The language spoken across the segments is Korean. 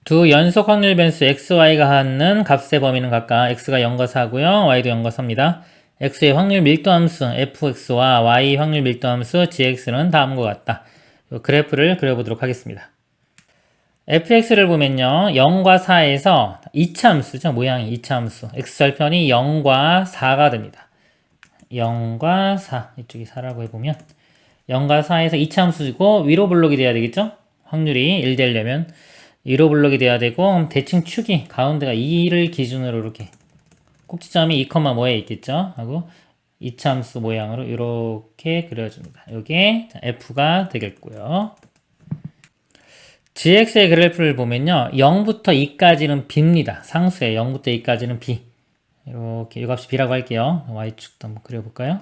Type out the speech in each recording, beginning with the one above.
두 연속 확률 변수 xy가 갖는 값의 범위는 각각 x가 0과 4고요. y도 0과 4입니다. x의 확률 밀도 함수 fx와 y 확률 밀도 함수 gx는 다음과 같다. 그래프를 그려보도록 하겠습니다. fx를 보면요. 0과 4에서 2차 함수죠. 모양이 2차 함수. x절편이 0과 4가 됩니다. 0과 4. 이쪽이 4라고 해보면 0과 4에서 2차 함수고 위로 블록이 돼야 되겠죠? 확률이 1 되려면 위로 블록이 돼야 되고 대칭 축이 가운데가 2를 기준으로 이렇게 꼭지점이 2, 뭐에 있겠죠? 하고 2차 함수 모양으로 이렇게 그려줍니다. 이게 f가 되겠고요. gx의 그래프를 보면요. 0부터 2까지는 b입니다. 상수에 0부터 2까지는 b. 이렇게 이 값이 b라고 할게요. y축도 한번 그려볼까요?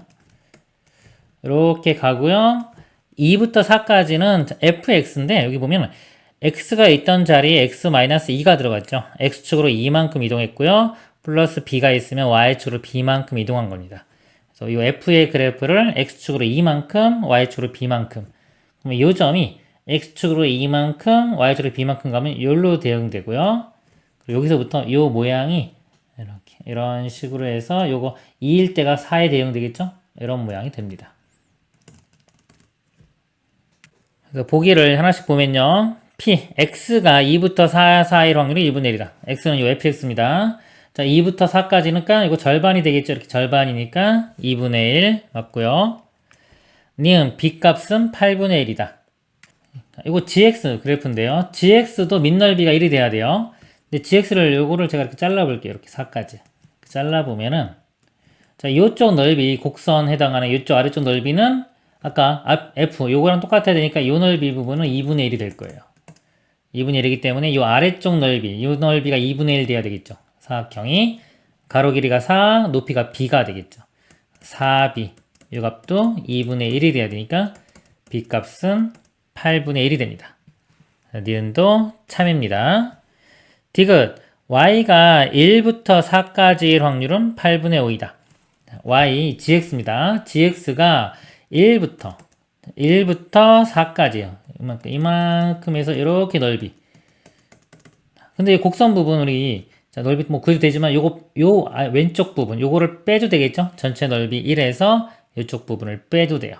이렇게 가고요. 2부터 4까지는 fx인데 여기 보면 x가 있던 자리에 x-2가 들어갔죠. x축으로 2만큼 이동했고요. 플러스 b가 있으면 y축으로 b만큼 이동한 겁니다. 그래서 이 f의 그래프를 x축으로 2만큼, y축으로 b만큼. 그러면 이 점이 x축으로 2만큼, y축으로 b만큼 가면 여기로 대응되고요. 그리고 여기서부터 이 모양이 이렇게 이런 식으로 해서 요거 2일 때가 4에 대응되겠죠? 이런 모양이 됩니다. 그래서 보기를 하나씩 보면요. p, x가 2부터 4 사이일 확률이 1분의 1이다. x는 요 fx입니다. 자, 2부터 4까지니까 이거 절반이 되겠죠. 이렇게 절반이니까 2분의 1 맞고요. 니은 b 값은 8분의 1이다. 이거 gx 그래프인데요. gx도 밑넓이가 1이 돼야 돼요. 근데 gx를 요거를 제가 이렇게 잘라볼게요. 이렇게 4까지. 잘라보면은 자, 요쪽 넓이 곡선 해당하는 요쪽 아래쪽 넓이는 아까 f 요거랑 똑같아야 되니까 요 넓이 부분은 2분의 1이 될 거예요. 2분의 1이기 때문에 요 아래쪽 넓이, 요 넓이가 2분의 1 돼야 되겠죠. 사각형이 가로 길이가 4, 높이가 b가 되겠죠. 4b 요 값도 2분의 1이 돼야 되니까 b 값은 8분의 1이 됩니다. 니은도 참입니다. 디귿 y가 1부터 4까지일 확률은 8분의 5이다. y gx입니다. gx가 1부터 4까지요. 이만큼에서 이렇게 넓이. 근데 이 곡선 부분 우리 자, 넓이 뭐 그래도 되지만 요거 왼쪽 부분 요거를 빼도 되겠죠? 전체 넓이 1에서 이쪽 부분을 빼도 돼요.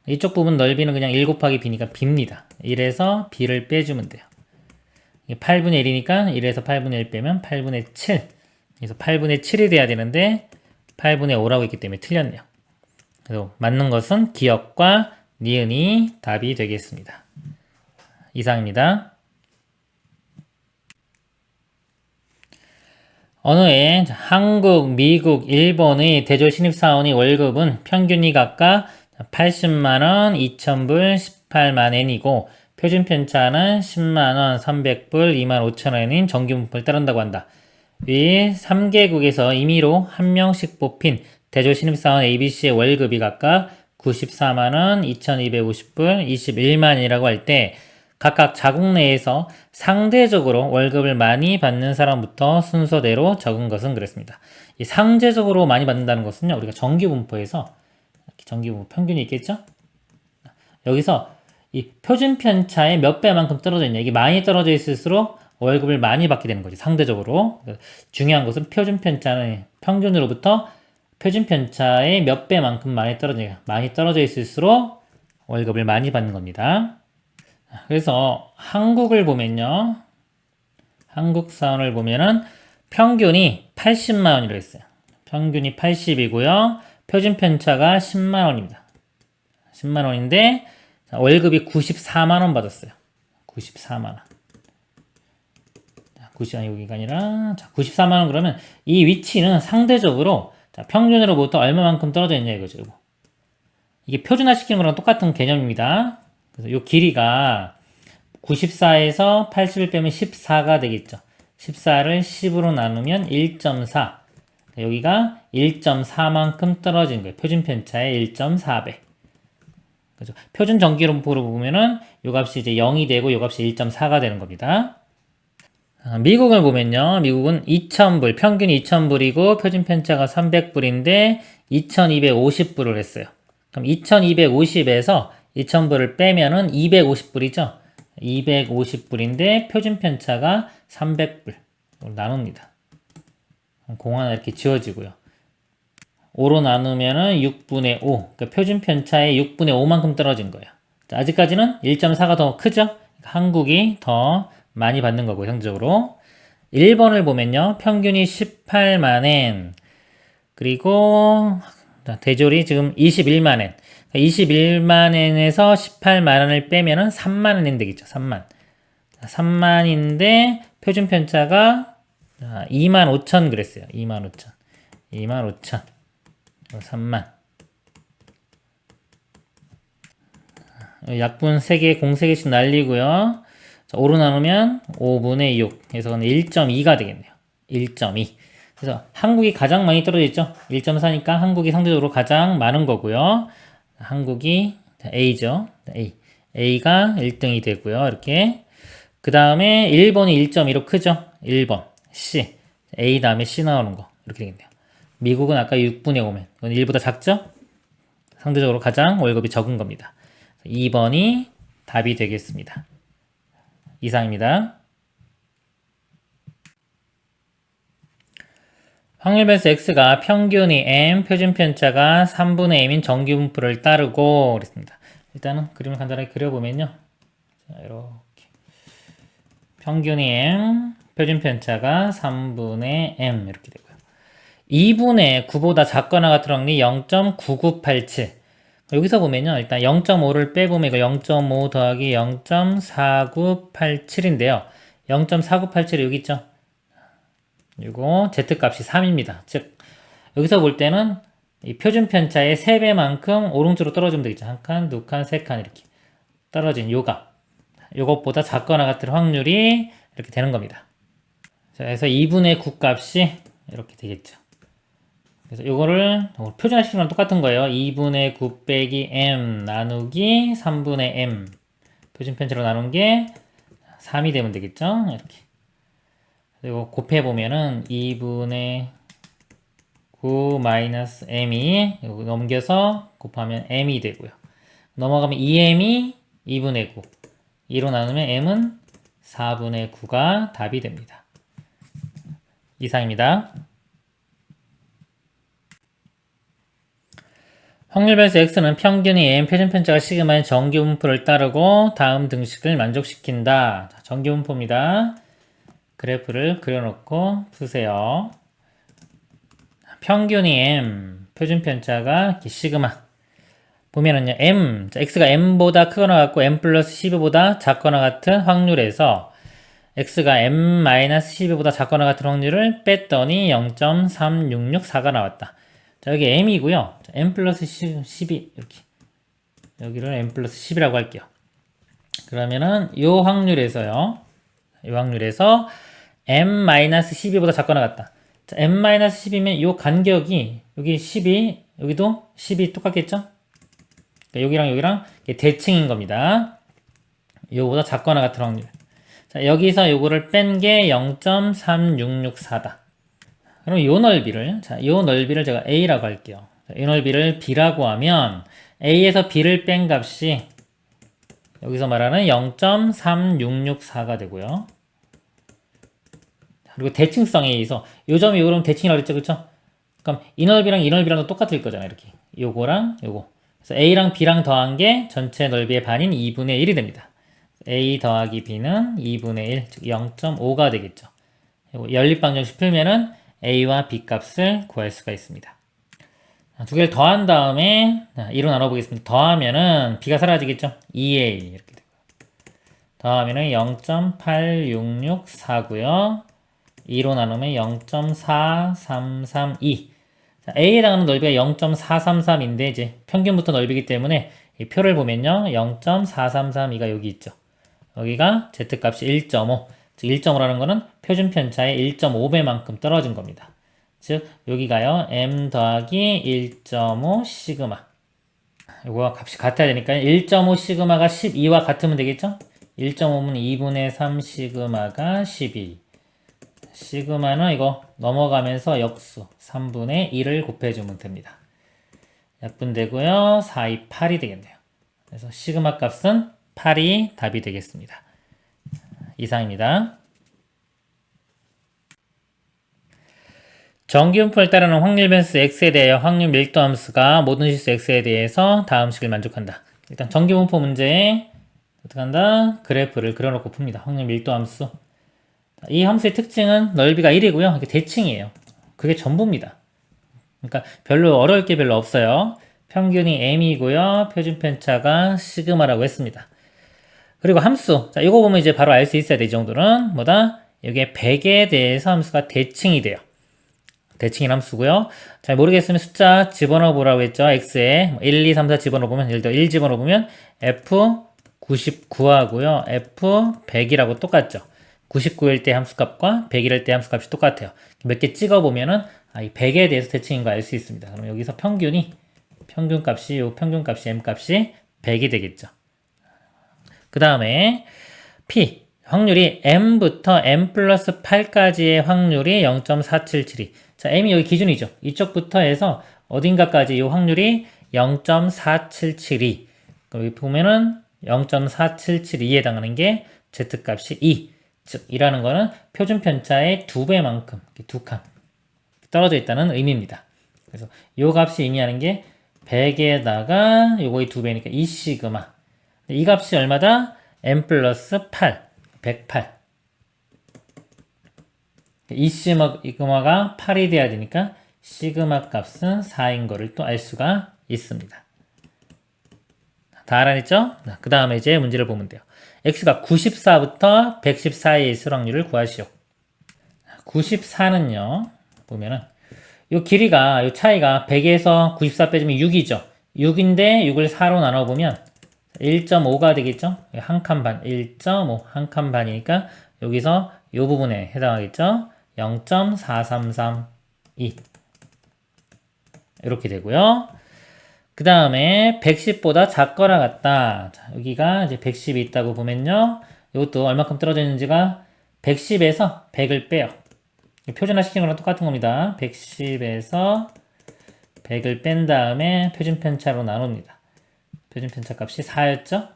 이쪽 부분 넓이는 그냥 1 곱하기 b니까 b입니다. 1에서 b를 빼주면 돼요. 8분의 1이니까 1에서 8분의 1 빼면 8분의 7. 그래서 8분의 7이 돼야 되는데 8분의 5라고 했기 때문에 틀렸네요. 그래서 맞는 것은 기역과 니은이 답이 되겠습니다. 이상입니다. 언어에 한국, 미국, 일본의 대졸 신입사원의 월급은 평균이 각각 80만원, 2,000불, 18만엔이고 표준 편차는 10만원, 300불, 25,000원인 정규 분포를 따른다고 한다. 위 3개국에서 임의로 한 명씩 뽑힌 대졸 신입사원 ABC의 월급이 각각 94만원, 2,250불, 21만이라고 할 때 각각 자국 내에서 상대적으로 월급을 많이 받는 사람부터 순서대로 적은 것은 그랬습니다. 이 상대적으로 많이 받는다는 것은요, 우리가 정규분포에서 정규분포 평균이 있겠죠? 여기서 이 표준 편차의 몇 배만큼 떨어져 있냐, 이게 많이 떨어져 있을수록 월급을 많이 받게 되는 거지, 상대적으로. 중요한 것은 표준 편차는 평균으로부터 표준 편차의 몇 배만큼 많이 떨어져 있을수록 월급을 많이 받는 겁니다. 그래서 한국을 보면요. 한국 사원을 보면은 평균이 80만 원이라고 했어요. 평균이 80이고요. 표준 편차가 10만 원입니다. 10만 원인데 월급이 94만 원 받았어요. 94만 원. 90만 여기가 아니라 94만 원 그러면 이 위치는 상대적으로 평균으로부터 얼마만큼 떨어져 있냐 이거죠. 이게 표준화 시키는 거랑 똑같은 개념입니다. 그래서 이 길이가 94에서 80을 빼면 14가 되겠죠. 14를 10으로 나누면 1.4. 여기가 1.4만큼 떨어진 거예요. 표준 편차의 1.4배. 그죠? 표준 정기분포로 보면은 이 값이 이제 0이 되고 이 값이 1.4가 되는 겁니다. 미국을 보면요. 미국은 2,000불, 평균이 2,000불이고 표준 편차가 300불인데 2,250불을 했어요. 그럼 2,250에서 2,000불을 빼면은 250불이죠. 250불인데 표준 편차가 300불 나눕니다. 공 하나 이렇게 지워지고요. 5로 나누면은 6분의 5. 그러니까 표준 편차의 6분의 5만큼 떨어진 거예요. 자, 아직까지는 1.4가 더 크죠? 한국이 더 많이 받는 거고, 상대적으로. 1번을 보면요. 평균이 18만엔. 그리고 대졸이 지금 21만엔. 21만엔에서 18만원을 빼면은 3만원인 되겠죠. 3만. 3만인데 표준 편차가 25,000 그랬어요. 25,000. 25,000. 3만. 약분 3개, 공 3개씩 날리고요. 자, 5로 나누면 5분의 6. 그래서 1.2가 되겠네요. 1.2. 그래서 한국이 가장 많이 떨어져 있죠. 1.4니까 한국이 상대적으로 가장 많은 거고요. 한국이 A죠. A. A가 1등이 되고요. 이렇게. 그 다음에 1번이 1.2로 크죠. 1번. C. A 다음에 C 나오는 거. 이렇게 되겠네요. 미국은 아까 6분의 5면 이건 1보다 작죠? 상대적으로 가장 월급이 적은 겁니다. 2번이 답이 되겠습니다. 이상입니다. 확률 변수 x가 평균이 m, 표준 편차가 3분의 m인 정규 분포를 따르고 그랬습니다. 일단은 그림을 간단하게 그려보면요. 자, 이렇게 평균이 m, 표준 편차가 3분의 m 이렇게 되고요. 2분의 9보다 작거나 같은 확률이 0.9987. 여기서 보면요. 일단 0.5를 빼보면 이거 0.5 더하기 0.4987인데요. 0.4987이 여기 있죠. 이거 z값이 3입니다. 즉 여기서 볼 때는 이 표준 편차의 3배만큼 오른쪽으로 떨어지면 되겠죠. 한 칸, 두 칸, 세 칸 이렇게 떨어진 요것보다 작거나 같은 확률이 이렇게 되는 겁니다. 자, 그래서 2분의 9 값이 이렇게 되겠죠. 그래서 요거를 표준화시키면 똑같은 거예요. 2분의 9 빼기 m 나누기 3분의 m 표준 편차로 나눈 게 3이 되면 되겠죠. 이렇게. 그리고 곱해보면은 2분의 9 마이너스 m이 넘겨서 곱하면 m이 되고요. 넘어가면 2m이 2분의 9. 2로 나누면 m은 4분의 9가 답이 됩니다. 이상입니다. 확률 변수 x는 평균이 m, 표준 편차가 시그마인 정규 분포를 따르고 다음 등식을 만족시킨다. 자, 정규 분포입니다. 그래프를 그려놓고 푸세요. 평균이 m, 표준 편차가 시그마. 보면은요, m, x가 m보다 크거나 같고 m 플러스 12보다 작거나 같은 확률에서 x가 m-12보다 작거나 같은 확률을 뺐더니 0.3664가 나왔다. 자, 여기 m이고요. m 플러스 12 이렇게 여기를 m 플러스 10이라고 할게요. 그러면은 요 확률에서요. 요 확률에서 m-12보다 작거나 같다. 자, m-12면 요 간격이 여기 12, 여기도 10이 똑같겠죠? 그러니까 여기랑 여기랑 대칭인 겁니다. 요보다 작거나 같은 확률. 자, 여기서 요거를 뺀 게 0.3664다. 그럼 요 넓이를, 자, 요 넓이를 제가 A라고 할게요. 자, 이 넓이를 B라고 하면 A에서 B를 뺀 값이 여기서 말하는 0.3664가 되고요. 그리고 대칭성에 의해서 요 점이 요거랑 대칭이라고 했죠, 그쵸? 그럼 이 넓이랑 이 넓이랑도 똑같을 거잖아요, 이렇게. 요거랑 요거. 그래서 A랑 B랑 더한 게 전체 넓이의 반인 2분의 1이 됩니다. A 더하기 B는 2분의 1, 즉 0.5가 되겠죠. 연립방정식 풀면은 A와 B 값을 구할 수가 있습니다. 두 개를 더한 다음에 2로 나눠보겠습니다. 더하면은 B가 사라지겠죠? 2A 이렇게 되고요. 더하면은 0.8664고요. 2로 나누면 0.4332. 자, A에 해당하는 넓이가 0.433인데 이제 평균부터 넓이기 때문에 이 표를 보면요. 0.4332가 여기 있죠. 여기가 Z값이 1.5. 즉 1.5라는 거는 표준 편차의 1.5배만큼 떨어진 겁니다. 즉 여기가요. m 더하기 1.5 시그마. 이거와 값이 같아야 되니까 1.5 시그마가 12와 같으면 되겠죠? 1.5면 2분의 3 시그마가 12. 시그마는 이거 넘어가면서 역수 3분의 1을 곱해주면 됩니다. 약분되고요. 4, 2, 8이 되겠네요. 그래서 시그마 값은 8이 답이 되겠습니다. 이상입니다. 정기분포를 따르는 확률 변수 x에 대하여 확률 밀도 함수가 모든 실수 x에 대해서 다음 식을 만족한다. 일단 정기분포 문제에 어떻게 한다? 그래프를 그려놓고 풉니다. 확률 밀도 함수. 이 함수의 특징은 넓이가 1이고요. 이게 대칭이에요. 그게 전부입니다. 그러니까 별로 어려울 게 별로 없어요. 평균이 m이고요. 표준 편차가 시그마라고 했습니다. 그리고 함수. 자, 이거 보면 이제 바로 알 수 있어야 돼. 이 정도는 뭐다? 이게 100에 대해서 함수가 대칭이 돼요. 대칭인 함수고요. 잘 모르겠으면 숫자 집어넣어 보라고 했죠. x에 1, 2, 3, 4 집어넣어 보면 예를 들어 1 집어넣어 보면 f99하고요. f100이라고 똑같죠. 99일 때 함수값과 100일 때 함수값이 똑같아요. 몇 개 찍어 보면은 이 100에 대해서 대칭인 거 알 수 있습니다. 그럼 여기서 평균값이 요 평균값이 m값이 100이 되겠죠. 그 다음에 p 확률이 m부터 m 플러스 8까지의 확률이 0.477이. 자, m이 여기 기준이죠. 이쪽부터 해서 어딘가까지 이 확률이 0.4772. 그럼 여기 보면은 0.4772에 해당하는 게 z값이 2. 즉, 이라는 거는 표준 편차의 2배만큼, 2칸 떨어져 있다는 의미입니다. 그래서 이 값이 의미하는 게 100에다가 요거의 2배니까 2시그마. 이 값이 얼마다? m 플러스 8. 108. 이 시그마가 8이 돼야 되니까 시그마 값은 4인 거를 또 알 수가 있습니다. 다 알아냈죠? 그 다음에 이제 문제를 보면 돼요. x가 94부터 110 사이에 있을 확률을 구하시오. 94는요, 보면은, 요 길이가, 요 차이가 100에서 94 빼주면 6이죠. 6인데 6을 4로 나눠보면 1.5가 되겠죠? 한 칸 반, 1.5, 한 칸 반이니까 여기서 이 부분에 해당하겠죠? 0.4332 이렇게 되고요. 그 다음에 110보다 작거나 같다. 자, 여기가 이제 110이 있다고 보면요. 이것도 얼마큼 떨어져 있는지가 110에서 100을 빼요. 표준화 시키는 거랑 똑같은 겁니다. 110에서 100을 뺀 다음에 표준 편차로 나눕니다. 표준 편차 값이 4였죠?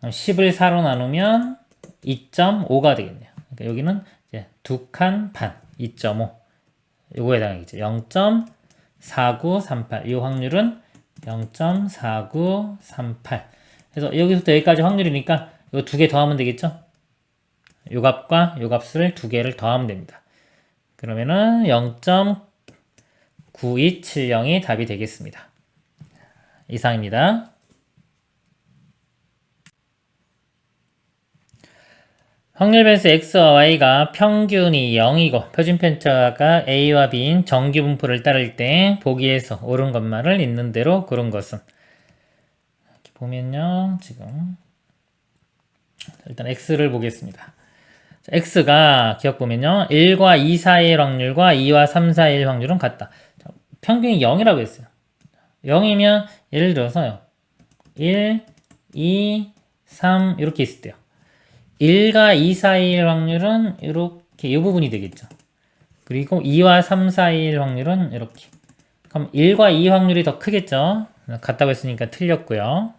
10을 4로 나누면 2.5가 되겠네요. 그러니까 여기는 이제 2칸 반, 2.5. 요거에 해당하겠죠. 0.4938. 이 확률은 0.4938. 그래서 여기서부터 여기까지 확률이니까 이거 두 개 더하면 되겠죠? 요 값과 요 값을 두 개를 더하면 됩니다. 그러면은 0.9270이 답이 되겠습니다. 이상입니다. 확률 변수 x와 y가 평균이 0이고 표준 편차가 a와 b인 정기 분포를 따를 때 보기에서 옳은 것만을 있는 대로 고른 것은, 이렇게 보면요, 지금 일단 x를 보겠습니다. x가 기억 보면요, 1과 2 사이의 확률과 2와 3 사이의 확률은 같다. 평균이 0이라고 했어요. 0이면 예를 들어서요, 1, 2, 3 이렇게 있을 때요. 1과 2 사이의 확률은 이렇게 이 부분이 되겠죠. 그리고 2와 3 사이의 확률은 이렇게. 그럼 1과 2 확률이 더 크겠죠. 같다고 했으니까 틀렸고요.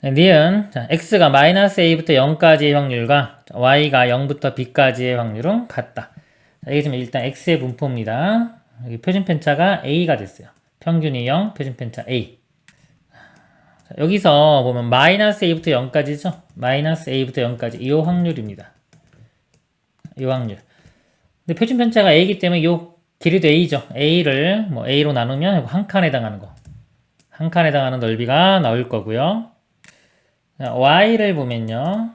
니은 x가 마이너스 a부터 0까지의 확률과 y가 0부터 b까지의 확률은 같다. 이게 지금 일단 x의 분포입니다. 여기 표준 편차가 a가 됐어요. 평균이 0, 표준 편차 a. 여기서 보면 마이너스 a부터 0까지죠. 마이너스 a부터 0까지 이 확률입니다. 이 확률. 근데 표준 편차가 a이기 때문에 이 길이도 a죠. a를 뭐 a로 나누면 한 칸에 해당하는 거. 한 칸에 해당하는 넓이가 나올 거고요. y를 보면요.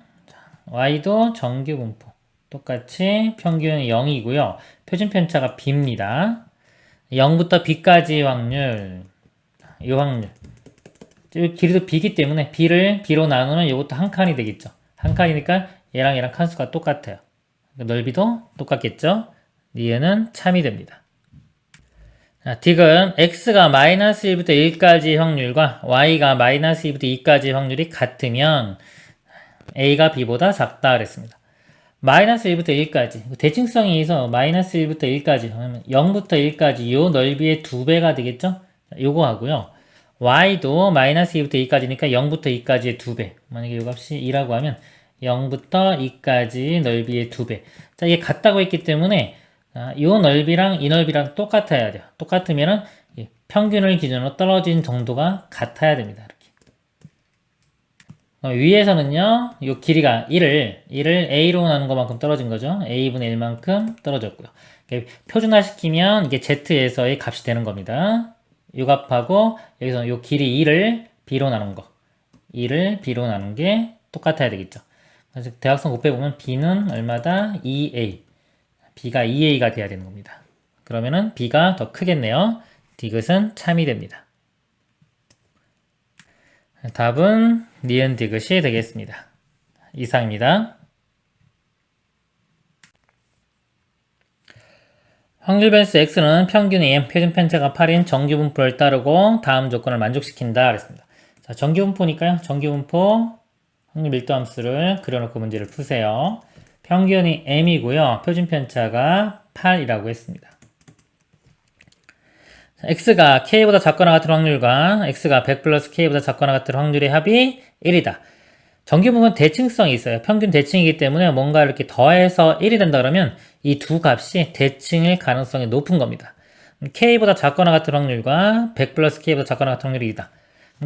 y도 정규 분포. 똑같이 평균이 0이고요. 표준 편차가 b입니다. 0부터 b까지의 확률. 이 확률. 길이도 b이기 때문에 b로 나누면 이것도 한 칸이 되겠죠. 한 칸이니까 얘랑 칸수가 똑같아요. 넓이도 똑같겠죠. 니은은 참이 됩니다. 자, 딕은 x가 마이너스 1부터 1까지의 확률과 y가 마이너스 2부터 2까지의 확률이 같으면 a가 b보다 작다 그랬습니다. 마이너스 1부터 1까지 대칭성에 의해서 마이너스 1부터 1까지 0부터 1까지 이 넓이의 2배가 되겠죠. 요거 하고요. y도 마이너스 2부터 2까지니까 0부터 2까지의 2배. 만약에 이 값이 2라고 하면 0부터 2까지 넓이의 2배. 자, 이게 같다고 했기 때문에 이 넓이랑 이 넓이랑 똑같아야 돼요. 똑같으면은 평균을 기준으로 떨어진 정도가 같아야 됩니다. 이렇게. 위에서는요, 이 길이가 1을 A로 나눈 것만큼 떨어진 거죠. A분의 1만큼 떨어졌고요. 표준화시키면 이게 Z에서의 값이 되는 겁니다. 이 값하고 여기서 이 길이 2를 B로 나눈 거. 2를 B로 나눈 게 똑같아야 되겠죠. 그래서 대각선 곱해보면 B는 얼마다? 2A. B가 2A가 돼야 되는 겁니다. 그러면은 B가 더 크겠네요. 디귿은 참이 됩니다. 답은 니은 디귿이 되겠습니다. 이상입니다. 확률 변수 x는 평균이 m, 표준 편차가 8인 정규분포를 따르고 다음 조건을 만족시킨다 그랬습니다. 자, 정규분포니까요. 정규분포 확률 밀도함수를 그려놓고 문제를 푸세요. 평균이 m이고요. 표준 편차가 8이라고 했습니다. x가 k보다 작거나 같은 확률과 x가 100 플러스 k보다 작거나 같은 확률의 합이 1이다. 정규분포는 대칭성이 있어요. 평균 대칭이기 때문에 뭔가 이렇게 더해서 1이 된다 그러면 이 두 값이 대칭일 가능성이 높은 겁니다. k보다 작거나 같은 확률과 100 플러스 k보다 작거나 같은 확률이 2다.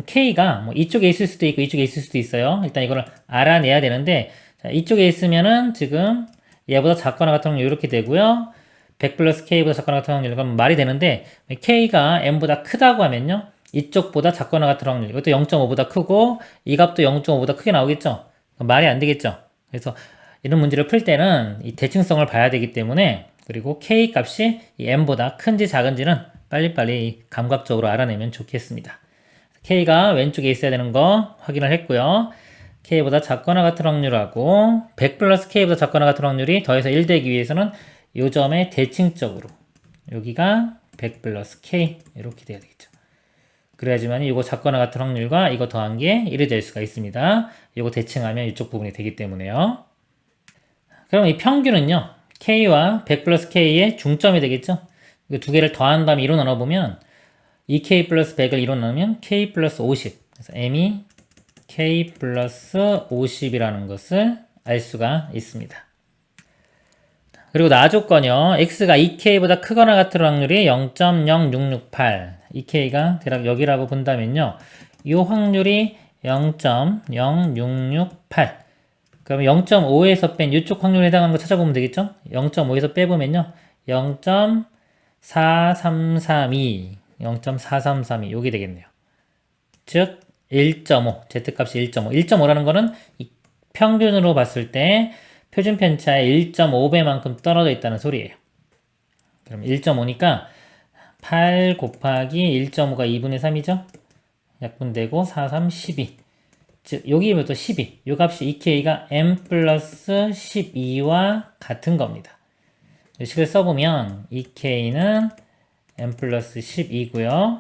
k가 뭐 이쪽에 있을 수도 있고 이쪽에 있을 수도 있어요. 일단 이거를 알아내야 되는데 자, 이쪽에 있으면은 지금 얘보다 작거나 같은 확률 이렇게 되고요. 100 플러스 k보다 작거나 같은 확률 이건 말이 되는데 k가 m보다 크다고 하면요. 이쪽보다 작거나 같은 확률 이것도 0.5보다 크고 이 값도 0.5보다 크게 나오겠죠. 말이 안 되겠죠. 그래서 이런 문제를 풀 때는 이 대칭성을 봐야 되기 때문에 그리고 k 값이 이 m보다 큰지 작은지는 빨리빨리 감각적으로 알아내면 좋겠습니다. k가 왼쪽에 있어야 되는 거 확인을 했고요. k보다 작거나 같은 확률하고 100 플러스 k보다 작거나 같은 확률이 더해서 1 되기 위해서는 요 점의 대칭적으로 여기가 100 플러스 k 이렇게 돼야 되겠죠. 그래야지만 이거 작거나 같은 확률과 이거 더한 게 1이 될 수가 있습니다. 이거 대칭하면 이쪽 부분이 되기 때문에요. 그럼 이 평균은요. k와 100 플러스 k의 중점이 되겠죠. 이 두 개를 더한 다음에 2로 나눠보면 2k 플러스 100을 2로 나누면 k 플러스 50. 그래서 m이 k 플러스 50이라는 것을 알 수가 있습니다. 그리고 나조건이요. x가 2k보다 크거나 같은 확률이 0.0668. 2k가 대략 여기라고 본다면요. 이 확률이 0.0668. 그러면 0.5에서 뺀 이쪽 확률에 해당하는 거 찾아보면 되겠죠? 0.5에서 빼보면요. 0.4332. 0.4332. 요게 되겠네요. 즉 1.5. z값이 1.5. 1.5라는 거는 평균으로 봤을 때 표준 편차의 1.5배만큼 떨어져 있다는 소리예요. 그럼 1.5니까 8 곱하기 1.5가 2분의 3이죠? 약분되고 4, 3, 12. 즉 여기면 또 12. 이 값이 2k가 m 플러스 12와 같은 겁니다. 이 식을 써보면 2k는 m 플러스 12고요.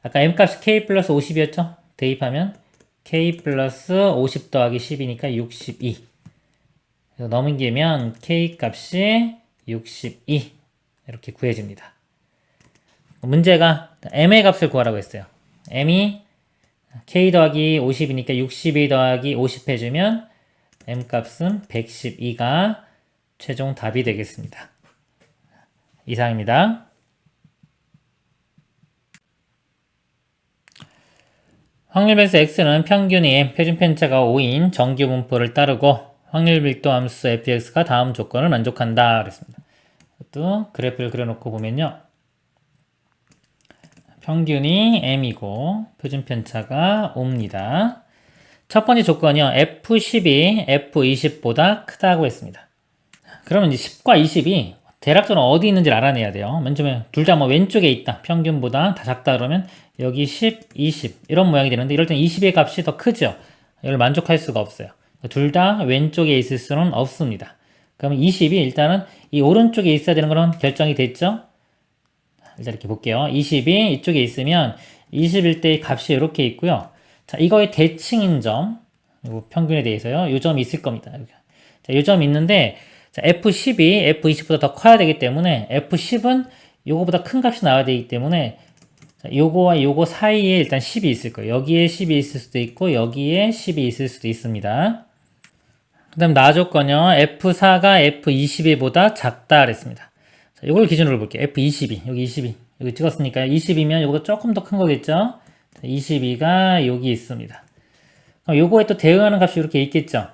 아까 m 값이 k 플러스 50이었죠? 대입하면 k 플러스 50 더하기 10이니까 62. 넘기면 k 값이 62 이렇게 구해집니다. 문제가 m의 값을 구하라고 했어요. m이 k 더하기 50이니까 62 더하기 50 해주면 m 값은 112가 최종 답이 되겠습니다. 이상입니다. 확률 변수 x는 평균이 m, 표준 편차가 5인 정규 분포를 따르고 확률 밀도 함수 fx가 다음 조건을 만족한다 그랬습니다. 또 그래프를 그려놓고 보면요. 평균이 m이고 표준 편차가 5입니다. 첫 번째 조건이요. f10이 f20보다 크다고 했습니다. 그러면 이제 10과 20이 대략적으로 어디 있는지를 알아내야 돼요. 맨 처음에 둘 다 뭐 왼쪽에 있다. 평균보다 다 작다 그러면 여기 10, 20 이런 모양이 되는데 이럴 땐 20의 값이 더 크죠. 이걸 만족할 수가 없어요. 둘 다 왼쪽에 있을 수는 없습니다. 그러면 20이 일단은 이 오른쪽에 있어야 되는 거는 결정이 됐죠? 일단 이렇게 볼게요. 20이 이쪽에 있으면 21 때의 값이 이렇게 있고요. 자, 이거의 대칭인 점, 요 평균에 대해서요. 요 점이 있을 겁니다. 자, 요 점이 있는데 자, F10이 F20보다 더 커야 되기 때문에 F10은 요거보다 큰 값이 나와야 되기 때문에 자, 요거와 요거 사이에 일단 10이 있을 거예요. 여기에 10이 있을 수도 있고 여기에 10이 있을 수도 있습니다. 그 다음 나 조건요. F4가 F22보다 작다 그랬습니다. 자, 이걸 기준으로 볼게요. F22. 여기 22. 여기 찍었으니까 20이면 이거보다 조금 더 큰 거겠죠? 22가 여기 있습니다. 그럼 요거에 또 대응하는 값이 이렇게 있겠죠?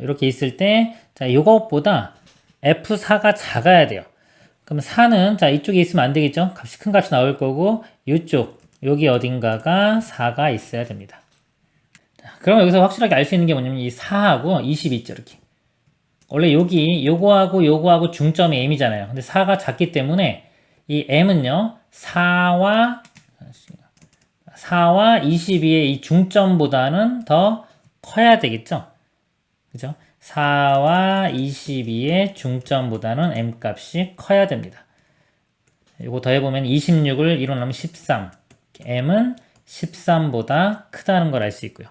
이렇게 있을 때, 자, 요것보다 F4가 작아야 돼요. 그럼 4는, 자, 이쪽에 있으면 안 되겠죠? 값이 큰 값이 나올 거고, 이쪽, 여기 어딘가가 4가 있어야 됩니다. 자, 그럼 여기서 확실하게 알 수 있는 게 뭐냐면, 이 4하고 20이 있죠, 이렇게. 원래 여기, 요거하고 중점이 m이잖아요. 근데 4가 작기 때문에, 이 m은요, 4와 22의 이 중점보다는 더 커야 되겠죠? 그죠? 4와 22의 중점보다는 m 값이 커야 됩니다. 이거 더해보면 26을 1로 나누면 13. m은 13보다 크다는 걸 알 수 있고요.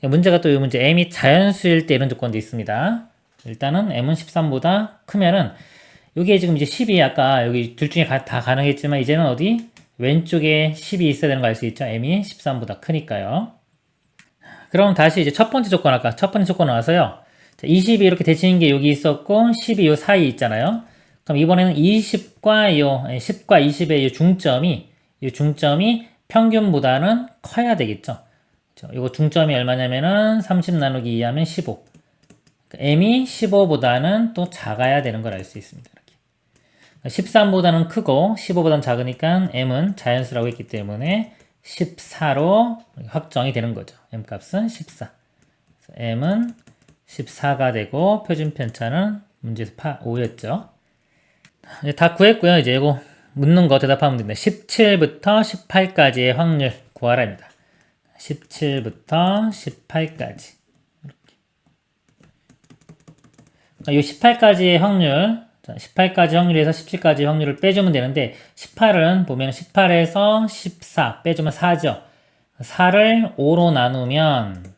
문제가 또 이 문제 m이 자연수일 때 이런 조건도 있습니다. 일단은 m은 13보다 크면은 여기에 지금 이제 10이 아까 여기 둘 중에 다 가능했지만 이제는 어디? 왼쪽에 10이 있어야 되는 거 알 수 있죠? m이 13보다 크니까요. 그럼 다시 이제 첫 번째 조건 아까 첫 번째 조건 나와서요. 20이 이렇게 대칭인 게 여기 있었고 10이 요 사이에 있잖아요. 그럼 이번에는 10과 20의 이 중점이 평균보다는 커야 되겠죠. 이거 중점이 얼마냐면은 30 나누기 2 하면 15. m이 15보다는 또 작아야 되는 걸 알 수 있습니다. 이렇게. 13보다는 크고 15보다는 작으니까 m은 자연수라고 했기 때문에 14로 확정이 되는 거죠. m값은 14. m은 14가 되고 표준 편차는 문제에서 5였죠. 다 구했고요. 이제 이거 묻는 거 대답하면 됩니다. 17부터 18까지의 확률 구하라입니다. 17부터 18까지. 이 18까지의 확률, 18까지 확률에서 17까지 확률을 빼주면 되는데 18은 보면 18에서 14 빼주면 4죠. 4를 5로 나누면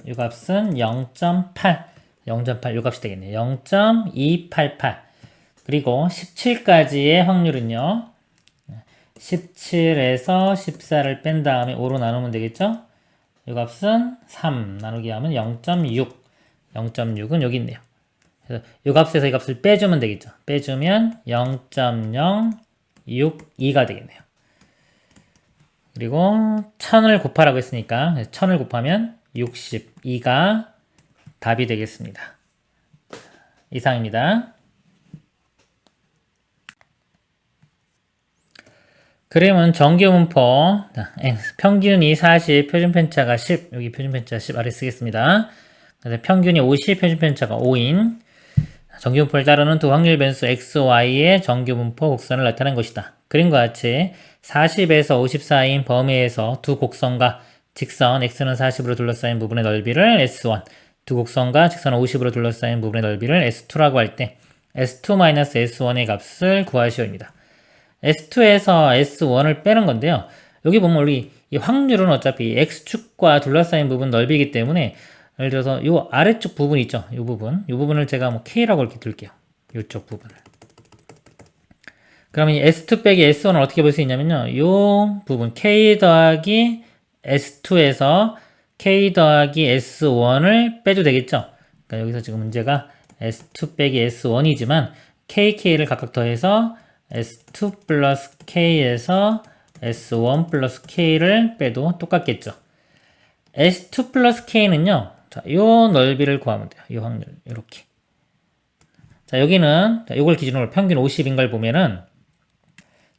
이 값은 0.8 이 값이 되겠네요. 0.288 그리고 17까지의 확률은요. 17에서 14를 뺀 다음에 5로 나누면 되겠죠. 이 값은 3 나누기 하면 0.6 0.6은 여기 있네요. 그래서 이 값에서 이 값을 빼주면 되겠죠. 빼주면 0.062가 되겠네요. 그리고 1000을 곱하라고 했으니까 1000을 곱하면 62가 답이 되겠습니다. 이상입니다. 그림은 정규 분포, 평균이 40, 표준편차가 10, 여기 표준편차 10 아래 쓰겠습니다. 그래서 평균이 50, 표준편차가 5인 정규 분포를 따르는 두 확률 변수 x, y의 정규 분포 곡선을 나타낸 것이다. 그림과 같이 40에서 50 사이인 범위에서 두 곡선과 직선 x는 40으로 둘러싸인 부분의 넓이를 s1, 두 곡선과 직선 50으로 둘러싸인 부분의 넓이를 s2라고 할 때 s2-s1의 값을 구하시오입니다. S2에서 S1을 빼는 건데요. 여기 보면 우리 이 확률은 어차피 X축과 둘러싸인 부분 넓이기 때문에 예를 들어서 이 아래쪽 부분 있죠. 이 부분을 제가 뭐 K라고 이렇게 둘게요. 이쪽 부분을. 그러면 이 S2 빼기 S1을 어떻게 볼 수 있냐면요. 이 부분 K 더하기 S2에서 K 더하기 S1을 빼도 되겠죠. 그러니까 여기서 지금 문제가 S2 빼기 S1이지만 KK를 각각 더해서 S2 플러스 K에서 S1 플러스 K를 빼도 똑같겠죠. S2 플러스 K는요, 자, 요 넓이를 구하면 돼요. 이 확률, 이렇게. 자, 여기는, 자, 요걸 기준으로 평균 50인 걸 보면은,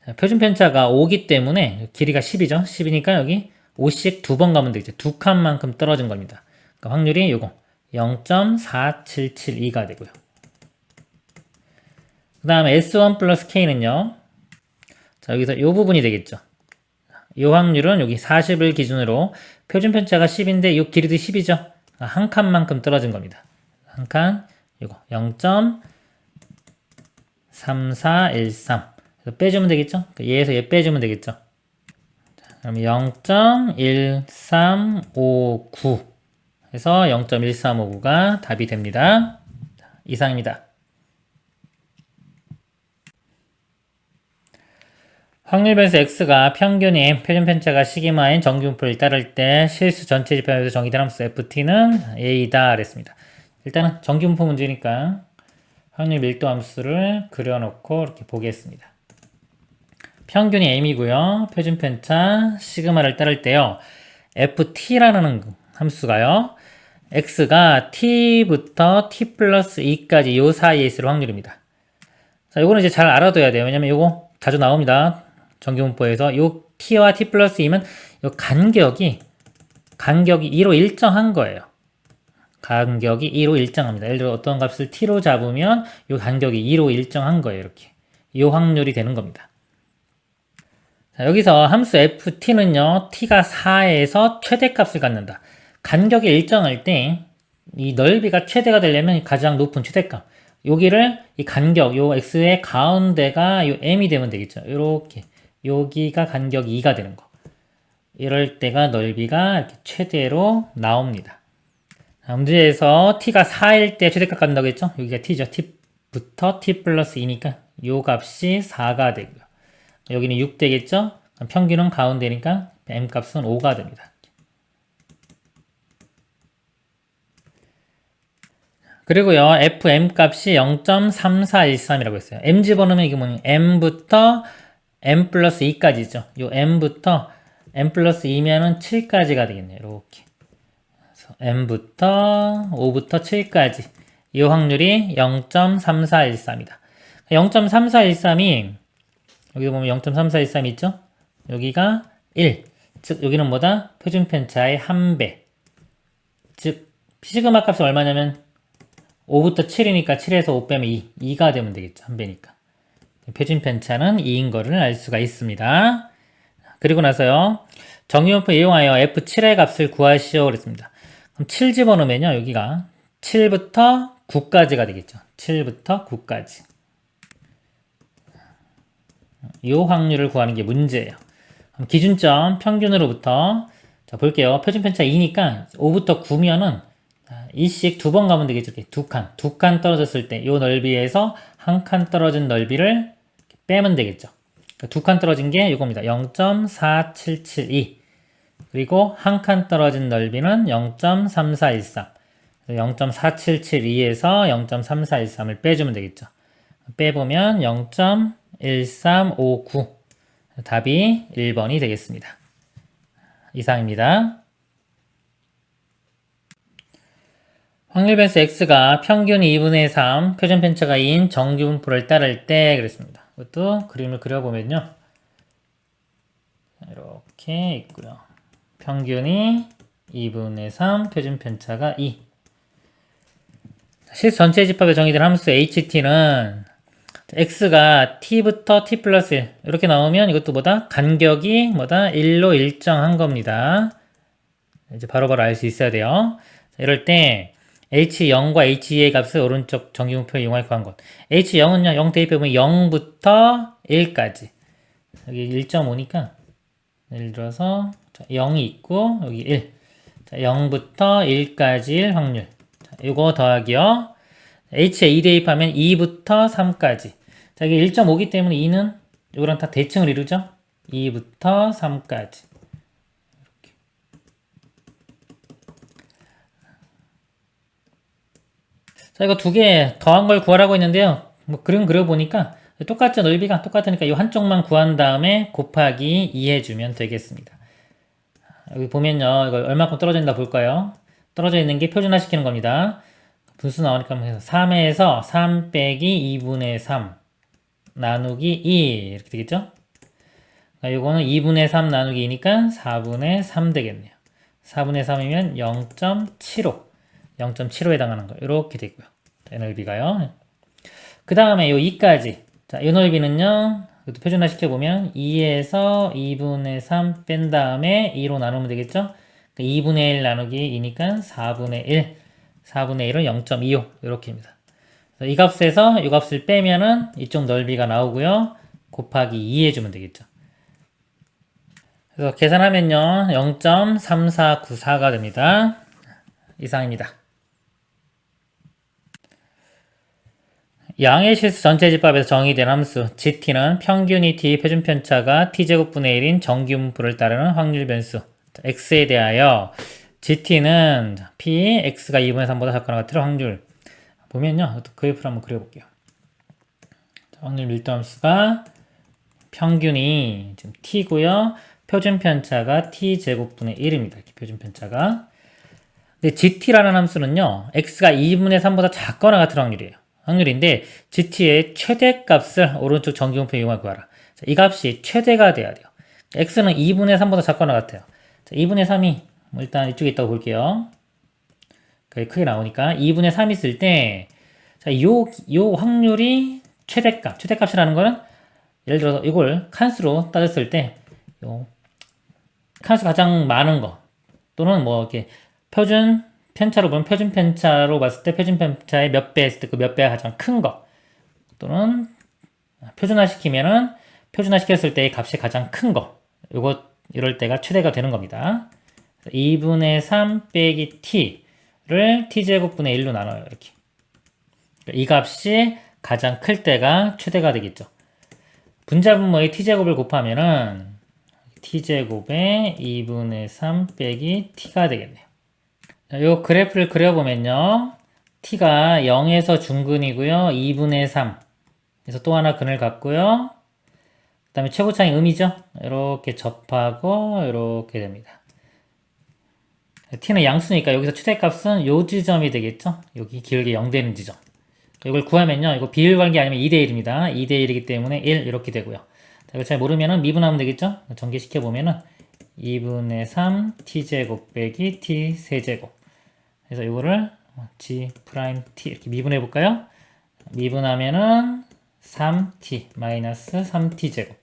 자, 표준 편차가 5기 때문에 길이가 10이죠. 10이니까 여기 5씩 2번 가면 되겠죠. 2칸만큼 떨어진 겁니다. 그러니까 확률이 요거 0.4772가 되고요. 그 다음에 S1 플러스 K는요. 자, 여기서 요 부분이 되겠죠. 요 확률은 여기 40을 기준으로 표준 편차가 10인데 요 길이도 10이죠. 한 칸만큼 떨어진 겁니다. 한 칸, 이거 0.3413. 빼주면 되겠죠? 얘에서 얘 빼주면 되겠죠? 자, 그럼 0.1359 해서 0.1359가 답이 됩니다. 이상입니다. 확률 변수 x가 평균인 표준 편차가 시그마인 정규분포를 따를 때 실수 전체 지표에서 정의된 함수 ft는 a다 그랬습니다. 일단은 정규분포 문제니까 확률 밀도 함수를 그려놓고 이렇게 보겠습니다. 평균이 m이고요. 표준 편차 시그마를 따를 때요. ft라는 함수가요. x가 t부터 t 플러스 2까지 요 사이에 있을 확률입니다. 자, 요거는 이제 잘 알아둬야 돼요. 왜냐면 요거 자주 나옵니다. 정규분포에서 요 t와 t 플러스 2면 요 간격이 2로 일정한 거예요. 간격이 2로 일정합니다. 예를 들어 어떤 값을 t로 잡으면 요 간격이 2로 일정한 거예요. 이렇게. 요 확률이 되는 겁니다. 자, 여기서 함수 ft는요. t가 4에서 최대값을 갖는다. 간격이 일정할 때 이 넓이가 최대가 되려면 가장 높은 최대값. 여기를 이 간격, 요 x의 가운데가 요 m이 되면 되겠죠. 요렇게. 여기가 간격이 2가 되는 거. 이럴 때가 넓이가 이렇게 최대로 나옵니다. 문제에서 t가 4일 때 최대값 갖는다고 했죠? 여기가 t죠. t부터 t 플러스 2니까 요 값이 4가 되고요. 여기는 6 되겠죠? 평균은 가운데니까 m 값은 5가 됩니다. 그리고요, fm 값이 0.3413이라고 했어요. m 집어넣으면 이게 뭐냐? m부터 m 플러스 2까지죠. 요 m부터 m 플러스 2면은 7까지가 되겠네요. 이렇게. 그래서 m부터 5부터 7까지. 이 확률이 0.3413이다. 0.3413이 여기 보면 0.3413 있죠? 여기가 1. 즉 여기는 뭐다? 표준 편차의 1배. 즉 시그마 값이 얼마냐면 5부터 7이니까 7에서 5 빼면 2. 2가 되면 되겠죠. 1배니까. 표준 편차는 2인 거를 알 수가 있습니다. 그리고 나서요. 정규분포 이용하여 F7의 값을 구하시오 그랬습니다. 그럼 7 집어넣으면요. 여기가 7부터 9까지가 되겠죠. 7부터 9까지. 이 확률을 구하는 게 문제예요. 그럼 기준점 평균으로부터 자 볼게요. 표준 편차 2니까 5부터 9면은 2씩 2번 가면 되겠죠. 두 칸 떨어졌을 때 이 넓이에서 한 칸 떨어진 넓이를 빼면 되겠죠. 2칸 떨어진 게 이겁니다. 0.4772 그리고 한 칸 떨어진 넓이는 0.3413 0.4772에서 0.3413을 빼주면 되겠죠. 빼보면 0.1359 답이 1번이 되겠습니다. 이상입니다. 확률 변수 x가 평균 2분의 3, 표준 편차가 2인 정규분포를 따를 때 그랬습니다. 이것도 그림을 그려보면요. 이렇게 있고요. 평균이 2분의 3, 표준 편차가 2. 실수 전체 집합에 정의된 함수 ht는 x가 t부터 t 플러스 1 이렇게 나오면 이것도 뭐다? 간격이 뭐다? 1로 일정한 겁니다. 이제 바로바로 알 수 있어야 돼요. 이럴 때 h0과 h2의 값을 오른쪽 정규분포에 이용하여 구한 것. h0은요, 0 대입해보면 0부터 1까지. 여기 1.5니까, 예를 들어서, 0이 있고, 여기 1. 자, 0부터 1까지일 확률. 자, 요거 더하기요. h에 2 대입하면 2부터 3까지. 자, 이게 1.5기 때문에 2는 요거랑 다 대칭을 이루죠? 2부터 3까지. 자, 이거 두 개 더한 걸 구하라고 했는데요. 뭐 그림 그려보니까 똑같죠. 넓이가 똑같으니까 이 한쪽만 구한 다음에 곱하기 2 해주면 되겠습니다. 여기 보면요. 이거 얼마큼 떨어진다 볼까요? 떨어져 있는 게 표준화 시키는 겁니다. 분수 나오니까 해서 3에서 3 빼기 2분의 3 나누기 2 이렇게 되겠죠? 이거는 2분의 3 나누기 2니까 4분의 3 되겠네요. 4분의 3이면 0.75 0.75에 해당하는 거 이렇게 되고요. 자, 이 넓이가요. 그 다음에 요 2까지. 자, 이 넓이는요. 이것도 표준화 시켜보면 2에서 2분의 3 뺀 다음에 2로 나누면 되겠죠? 2분의 1 나누기 2니까 4분의 1. 4분의 1은 0.25 이렇게입니다. 이 값에서 이 값을 빼면은 이쪽 넓이가 나오고요. 곱하기 2 해주면 되겠죠. 그래서 계산하면요. 0.3494가 됩니다. 이상입니다. 양의 실수 전체 집합에서 정의된 함수 gt는 평균이 t, 표준편차가 t제곱분의 1인 정규분포를 따르는 확률 변수 x에 대하여 GT는 P, X가 2분의 3보다 작거나 같을 확률. 보면요. 그래프를 한번 그려볼게요. 확률 밀도함수가 평균이 지금 T고요. 표준 편차가 T제곱분의 1입니다. 이렇게 표준 편차가. 근데 GT라는 함수는요. X가 2분의 3보다 작거나 같은 확률이에요. 확률인데 GT의 최대값을 오른쪽 정기분포 이용해 구하라. 자, 이 값이 최대가 돼야 돼요. X는 2분의 3보다 작거나 같아요. 자, 2분의 3이 일단 이쪽에 있다고 볼게요. 크게 나오니까 2분의 3 있을 때 자, 요 확률이 최대값이라는 거는 예를 들어서 이걸 칸수로 따졌을 때 요 칸수 가장 많은 거 또는 뭐 이렇게 표준 편차로 보면 표준 편차로 봤을 때 표준 편차의 몇 배 했을 때 그 몇 배가 가장 큰 거 또는 표준화시켰을 때의 값이 가장 큰 거 이럴 때가 최대가 되는 겁니다. 2분의 3 빼기 t를 t제곱분의 1로 나눠요. 이렇게 이 값이 가장 클 때가 최대가 되겠죠. 분자분모의 t제곱을 곱하면은 t제곱에 2분의 3 빼기 t가 되겠네요. 이 그래프를 그려보면요. t가 0에서 중근이고요. 2분의 3 그래서 또 하나 근을 갖고요. 그 다음에 최고차이 음이죠. 이렇게 접하고 이렇게 됩니다. t는 양수니까 여기서 최대값은 요 지점이 되겠죠. 여기 길게 0 되는 지점. 이걸 구하면요. 이거 비율관계 아니면 2대1입니다. 2대1이기 때문에 1 이렇게 되고요. 자, 이거 잘 모르면은 미분하면 되겠죠. 전개시켜보면은 2분의 3 t제곱 빼기 t 세제곱. 그래서 이거를 g 프라임 t 이렇게 미분해 볼까요? 미분하면은 3t 마이너스 3t 제곱.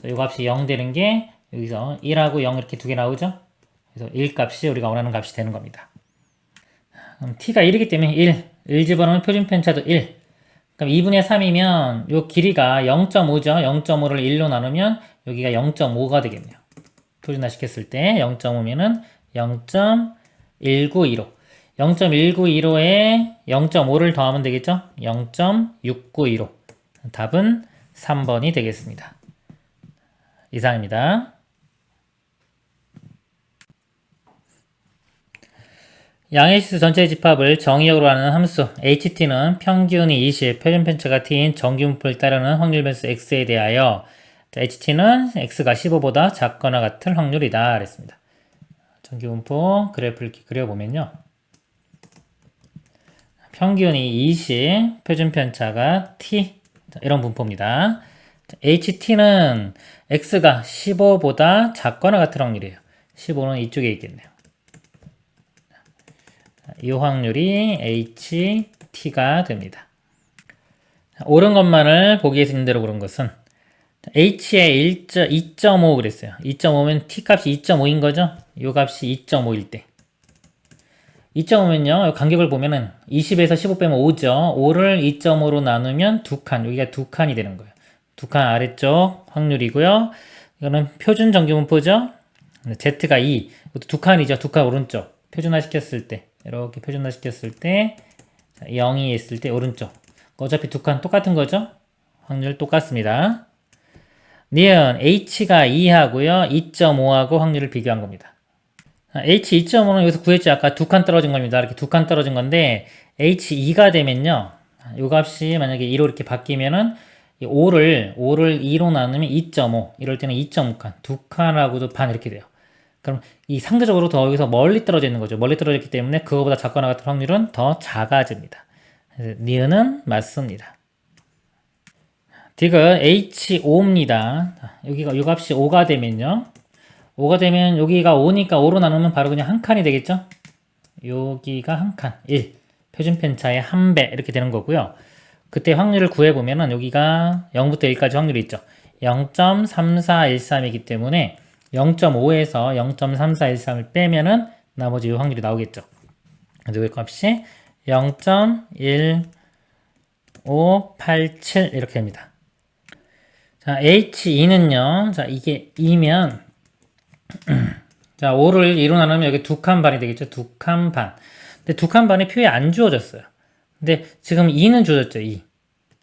이 값이 0 되는 게 여기서 1하고 0 이렇게 두 개 나오죠? 그래서 1 값이 우리가 원하는 값이 되는 겁니다. 그럼 t가 1이기 때문에 1 집어넣으면 표준 편차도 1. 그럼 2분의 3이면 요 길이가 0.5죠? 0.5를 1로 나누면 여기가 0.5가 되겠네요. 표준화 시켰을 때 0.5면은 0.1925. 0.1925에 0.5를 더하면 되겠죠? 0.6925. 답은 3번이 되겠습니다. 이상입니다. 양의 시수 전체의 집합을 정의역으로 하는 함수 ht는 평균이 20, 표준 편차가 t인 정기분포를 따르는 확률 변수 x에 대하여 ht는 x가 15보다 작거나 같을 확률이다 그랬습니다. 정기분포 그래프를 이렇게 그려보면요. 평균이 20, 표준 편차가 t 이런 분포입니다. ht는 x가 15보다 작거나 같을 확률이에요. 15는 이쪽에 있겠네요. 이 확률이 ht가 됩니다. 옳은 것만을 보기에 있는 대로 그런 것은 h에 2.5 그랬어요. 2.5면 t 값이 2.5인 거죠? 이 값이 2.5일 때 2.5면요 간격을 보면은 20에서 15 빼면 5죠. 5를 2.5로 나누면 2칸 여기가 2칸이 되는 거예요. 2칸 아래쪽 확률이고요. 이거는 표준 정기분포죠. z가 2 이것도 2칸이죠. 2칸 오른쪽 표준화 시켰을 때 이렇게 표준화 시켰을 때 0이 있을 때 오른쪽 어차피 2칸 똑같은 거죠. 확률 똑같습니다. 니은 h가 2하고요 2.5하고 확률을 비교한 겁니다. h 2.5는 여기서 구했죠. 아까 2칸 떨어진 겁니다. 이렇게 2칸 떨어진 건데 h2가 되면요 요 값이 만약에 2로 이렇게 바뀌면은 5를 2로 나누면 2.5 이럴 때는 2.5칸 2칸하고도 반 이렇게 돼요. 그럼 이 상대적으로 더 여기서 멀리 떨어져 있는 거죠. 멀리 떨어졌기 때문에 그거보다 작거나 같은 확률은 더 작아집니다. 그래서 니은은 맞습니다. 디귿 H5입니다. 여기가 이 값이 5가 되면요. 5가 되면 여기가 5니까 5로 나누면 바로 그냥 한 칸이 되겠죠? 여기가 한 칸, 1. 표준 편차의 1배 이렇게 되는 거고요. 그때 확률을 구해보면은 여기가 0부터 1까지 확률이 있죠. 0.3413이기 때문에 0.5에서 0.3413을 빼면은 나머지 이 확률이 나오겠죠. 그래서 이 값이 0.1587 이렇게 됩니다. 자, H2는요. 자, 이게 2면 자, 5를 2로 나누면 여기 2칸 반이 되겠죠. 2칸 반. 근데 2칸 반이 표에 안 주어졌어요. 근데 지금 2는 주어졌죠. 2.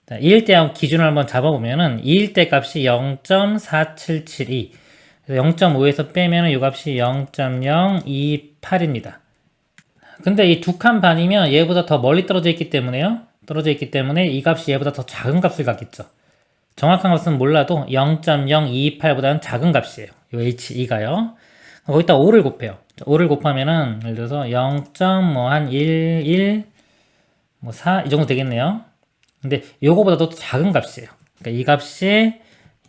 자, 2일 때 기준을 한번 잡아보면은 2일 때 값이 0.4772. 그래서 0.5에서 빼면은 이 값이 0.028입니다. 근데 이 두 칸 반이면 얘보다 더 멀리 떨어져 있기 때문에요. 떨어져 있기 때문에 이 값이 얘보다 더 작은 값을 갖겠죠. 정확한 값은 몰라도 0.028보다는 작은 값이에요. 이 h2가요. 거기다 5를 곱해요. 5를 곱하면은 예를 들어서 0.한11 뭐 4 이 정도 되겠네요. 근데 요거보다도 더 작은 값이에요. 그러니까 이 값이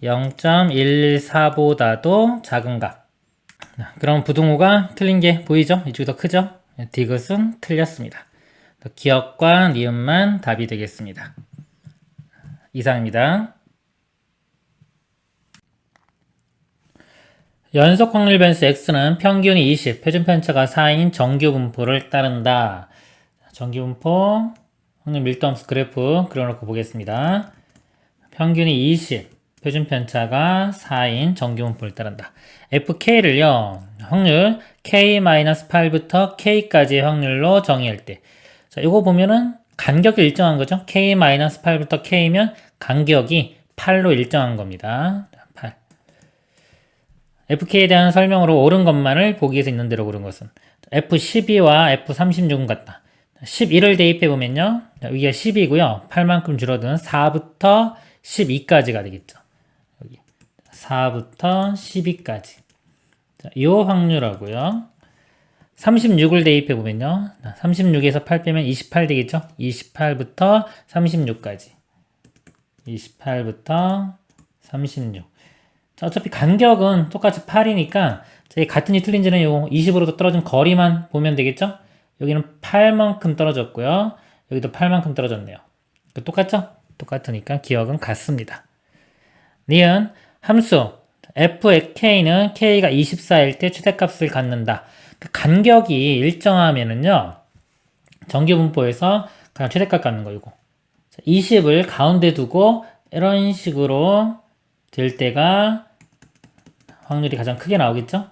0.114보다도 작은 값. 그럼 부등호가 틀린 게 보이죠? 이쪽이 더 크죠? 디귿은 틀렸습니다. 기억과 니은만 답이 되겠습니다. 이상입니다. 연속 확률 변수 x는 평균이 20, 표준 편차가 4인 정규 분포를 따른다. 정규 분포 확률 밀도 함수 그래프 그려놓고 보겠습니다. 평균이 20, 표준 편차가 4인 정규 분포를 따른다. fk를요, 확률 k-8부터 k까지의 확률로 정의할 때, 자, 이거 보면은 간격이 일정한 거죠. k-8부터 k면 간격이 8로 일정한 겁니다. 8. fk에 대한 설명으로 옳은 것만을 보기에서 있는 대로 고른 것은 f12와 f36은 같다. 11을 대입해보면요. 여기가 10이고요. 8만큼 줄어든 4부터 12까지가 되겠죠. 여기 4부터 12까지. 자, 이 확률하고요. 36을 대입해보면요. 36에서 8 빼면 28 되겠죠. 28부터 36까지. 28부터 36. 자, 어차피 간격은 똑같이 8이니까 같은 이 틀린지는 요 20으로 떨어진 거리만 보면 되겠죠? 여기는 8만큼 떨어졌고요. 여기도 8만큼 떨어졌네요. 똑같죠? 똑같으니까 기억은 같습니다. 니은 함수 fk는 k가 24일 때 최대값을 갖는다. 간격이 일정하면은요. 정규분포에서 그냥 최대값 갖는 거 이거. 20을 가운데 두고 이런 식으로 될 때가 확률이 가장 크게 나오겠죠?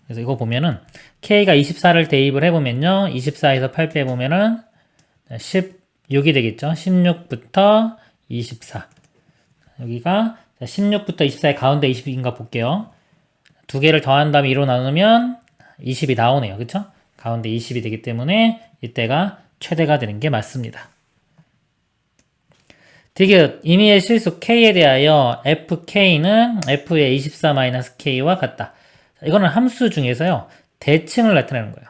그래서 이거 보면은 K가 24를 대입을 해보면요. 24에서 8 빼보면은 16이 되겠죠? 16부터 24. 여기가 16부터 24의 가운데 20인가 볼게요. 두 개를 더한 다음에 2로 나누면 20이 나오네요. 그쵸? 가운데 20이 되기 때문에 이때가 최대가 되는 게 맞습니다. 디귿, 임의의 실수 K에 대하여 FK는 F의 24-K와 같다. 이거는 함수 중에서요. 대칭을 나타내는 거예요.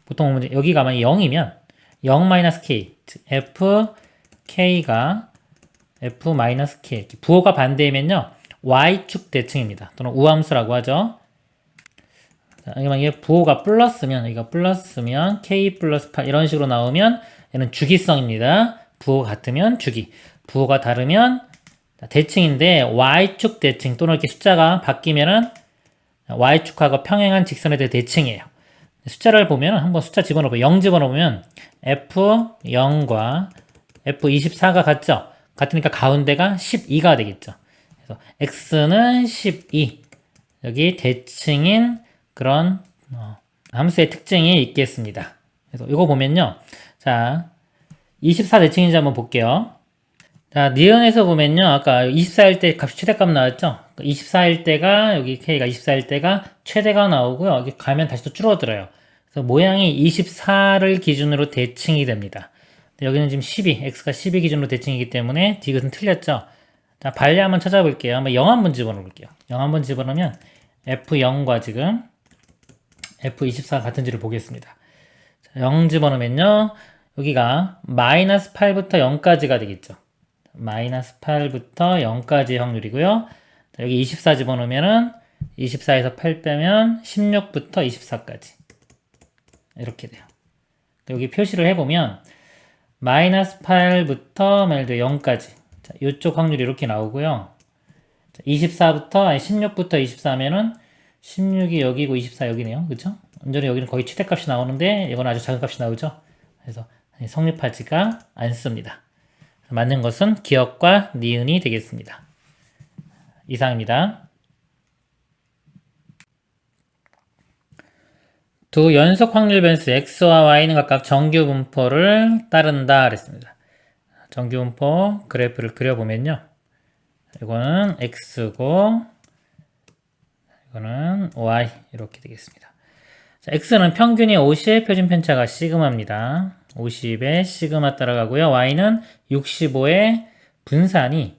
보통 여기가 만약 0이면 0-K, 즉 FK가 F-K 부호가 반대이면요. Y축 대칭입니다. 또는 우함수라고 하죠. 자, 이게 부호가 플러스면 여기가 플러스면 K 플러스 8 이런 식으로 나오면 얘는 주기성입니다. 부호가 같으면 주기. 부호가 다르면 대칭인데 Y축 대칭 또는 이렇게 숫자가 바뀌면은 Y축하고 평행한 직선에 대해 대칭이에요. 숫자를 보면 한번 숫자 집어넣어보면 0 집어넣으면 F0과 F24가 같죠? 같으니까 가운데가 12가 되겠죠. 그래서 X는 12. 여기 대칭인 그런 함수의 특징이 있겠습니다. 그래서 이거 보면요. 자, 24 대칭인지 한번 볼게요. 자, 니은에서 보면요. 아까 24일 때 값이 최대값 나왔죠? 24일 때가, 여기 K가 24일 때가 최대가 나오고요. 여기 가면 다시 또 줄어들어요. 그래서 모양이 24를 기준으로 대칭이 됩니다. 여기는 지금 12, X가 12 기준으로 대칭이기 때문에 디귿은 틀렸죠? 자, 발리 한번 찾아볼게요. 한번 0 한번 집어넣어 볼게요. 0 한번 집어넣으면 F0과 지금 F24가 같은지를 보겠습니다. 자, 0 집어넣으면요. 여기가 마이너스 8부터 0까지가 되겠죠. 마이너스 8부터 0까지의 확률이고요. 자, 여기 24 집어넣으면은 24에서 8 빼면 16부터 24까지. 이렇게 돼요. 여기 표시를 해보면 마이너스 8부터 예를 들어 0까지. 자, 이쪽 확률이 이렇게 나오고요. 24부터, 아니 16부터 24면은 16이 여기고 24 여기네요. 그쵸? 완전히 여기는 거의 최대값이 나오는데 이건 아주 작은 값이 나오죠. 그래서 성립하지가 않습니다. 맞는 것은 기억과 니은이 되겠습니다. 이상입니다. 두 연속 확률 변수 x와 y는 각각 정규 분포를 따른다 그랬습니다. 정규 분포 그래프를 그려보면요. 이거는 x고 이거는 y 이렇게 되겠습니다. 자, x는 평균이 50, 표준 편차가 시그마입니다. 50에 시그마 따라가고요. y는 65에 분산이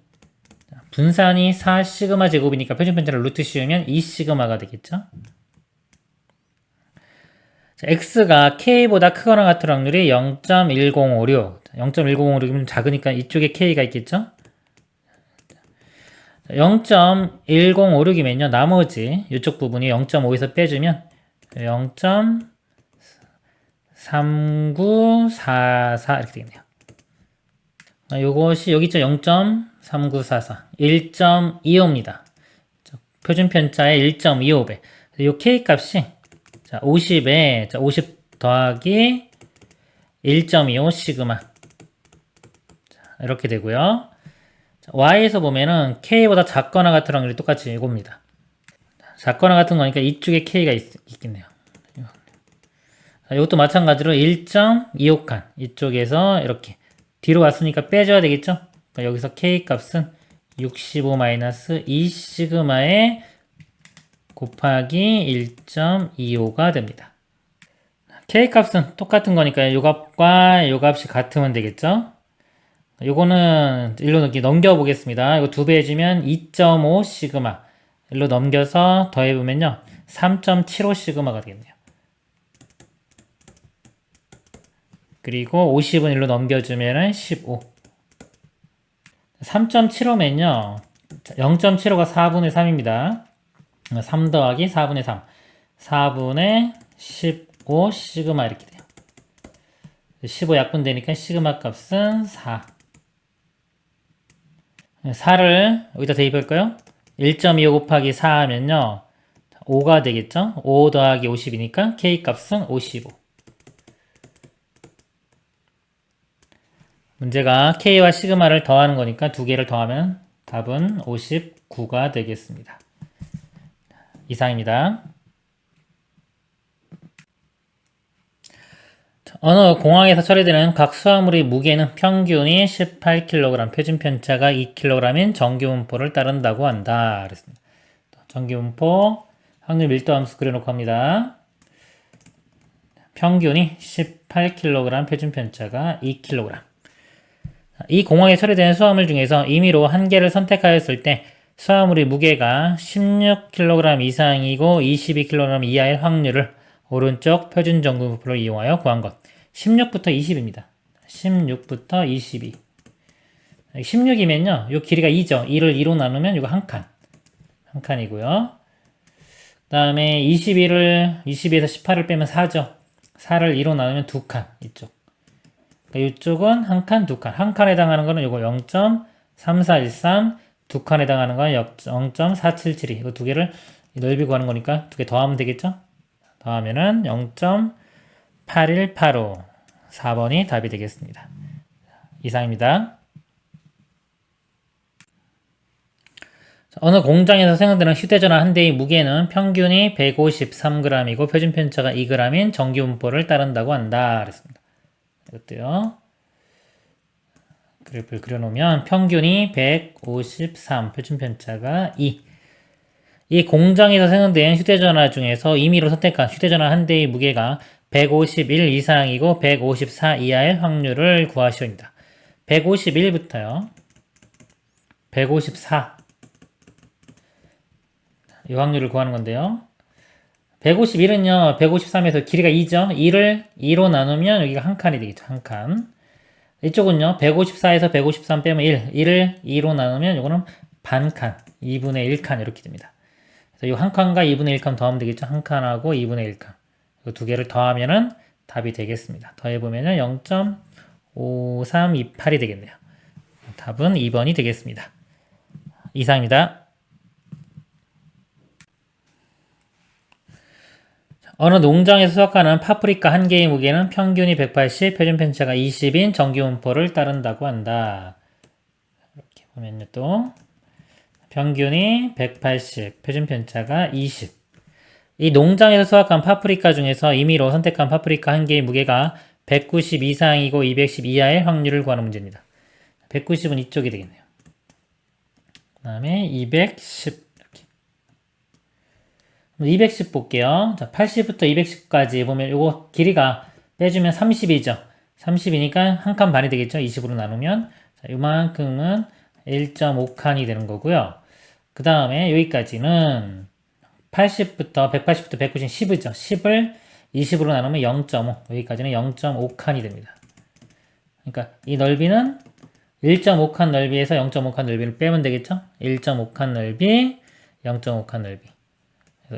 4 시그마 제곱이니까 표준 편차를 루트 씌우면 2 시그마가 되겠죠. 자, x가 k보다 크거나 같은 확률이 0.1056. 0.1056이면 작으니까 이쪽에 k가 있겠죠. 0.1056이면요. 나머지 이쪽 부분이 0.5에서 빼주면 0.3944 이렇게 되겠네요. 요것이 여기 있죠. 0.3944 1.25입니다. 표준 편차의 1.25배. 요 k 값이 자, 50에 50 더하기 1.25 시그마. 자, 이렇게 되고요. 자, y에서 보면은 k보다 작거나 같은 확률이 똑같이 이겁니다. 작거나 같은 거니까 이쪽에 k가 있겠네요. 이것도 마찬가지로 1.25칸 이쪽에서 이렇게 뒤로 왔으니까 빼줘야 되겠죠? 그러니까 여기서 k 값은 65-2 시그마에 곱하기 1.25가 됩니다. k 값은 똑같은 거니까 요 값과 요 값이 같으면 되겠죠? 요거는 일로 넘겨 보겠습니다. 이거 2배 해주면 2.5 시그마. 일로 넘겨서 더해보면요 3.75 시그마가 되겠네요. 그리고 50은 일로 넘겨주면은 15. 3.75면요 0.75가 4분의 3입니다. 3 더하기 4분의 3. 4분의 15 시그마 이렇게 돼요. 15 약분되니까 시그마 값은 4. 4를 여기다 대입할까요? 1.25 곱하기 4 하면요 5가 되겠죠? 5 더하기 50이니까 k 값은 55. 문제가 k와 시그마를 더하는 거니까 두 개를 더하면 답은 59가 되겠습니다. 이상입니다. 어느 공항에서 처리되는 각 수화물의 무게는 평균이 18kg, 표준 편차가 2kg인 정규분포를 따른다고 한다. 그랬습니다. 정규분포 확률 밀도 함수 그려놓고 합니다. 평균이 18kg, 표준 편차가 2kg. 이 공항에 처리되는 수화물 중에서 임의로 한 개를 선택하였을 때 수화물의 무게가 16kg 이상이고 22kg 이하일 확률을 오른쪽 표준 정규분포를 이용하여 구한 것. 16부터 20입니다. 16부터 22. 16이면요. 요 길이가 2죠. 2를 2로 나누면 이거 한 칸. 한 칸이고요. 그 다음에 22에서 18을 빼면 4죠. 4를 2로 나누면 두 칸. 이쪽. 그러니까 이쪽은 한 칸, 두 칸. 한 칸에 해당하는 거는 이거 0.3413, 두 칸에 해당하는 건 0.4772. 이거 두 개를 넓이 구하는 거니까 두 개 더하면 되겠죠? 더하면은 0.8185. 4번이 답이 되겠습니다. 이상입니다. 어느 공장에서 생산되는 휴대전화 한 대의 무게는 평균이 153g이고 표준 편차가 2g인 정규분포를 따른다고 한다. 그랬습니다. 이것도요. 그래프를 그려놓으면 평균이 153, 표준 편차가 2. 이 공장에서 생산된 휴대전화 중에서 임의로 선택한 휴대전화 한 대의 무게가 151 이상이고 154 이하일 확률을 구하시옵니다. 151부터요. 154. 이 확률을 구하는 건데요. 151은요. 153에서 길이가 2죠. 2를 2로 나누면 여기가 한 칸이 되겠죠. 한 칸. 이쪽은요. 154에서 153 빼면 1. 1을 2로 나누면 이거는 반칸. 2분의 1칸 이렇게 됩니다. 그래서 이 한 칸과 2분의 1칸 더하면 되겠죠. 한 칸하고 2분의 1칸. 이 두 개를 더하면은 답이 되겠습니다. 더해보면은 0.5328이 되겠네요. 답은 2번이 되겠습니다. 이상입니다. 어느 농장에서 수확하는 파프리카 한 개의 무게는 평균이 180, 표준 편차가 20인 정규분포를 따른다고 한다. 이렇게 보면요 또 평균이 180, 표준 편차가 20. 이 농장에서 수확한 파프리카 중에서 임의로 선택한 파프리카 한 개의 무게가 190 이상이고 210 이하의 확률을 구하는 문제입니다. 190은 이쪽이 되겠네요. 그 다음에 210 이렇게. 210 볼게요. 자, 80부터 210까지 보면 요거 길이가 빼주면 30이죠. 30이니까 한 칸 반이 되겠죠. 20으로 나누면. 자, 요만큼은 1.5칸이 되는 거고요. 그 다음에 여기까지는 80부터 180부터 190, 10이죠. 10을 20으로 나누면 0.5. 여기까지는 0.5칸이 됩니다. 그러니까 이 넓이는 1.5칸 넓이에서 0.5칸 넓이를 빼면 되겠죠? 1.5칸 넓이, 0.5칸 넓이.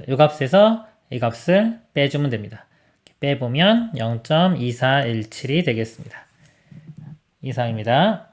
이 값에서 이 값을 빼주면 됩니다. 빼보면 0.2417이 되겠습니다. 이상입니다.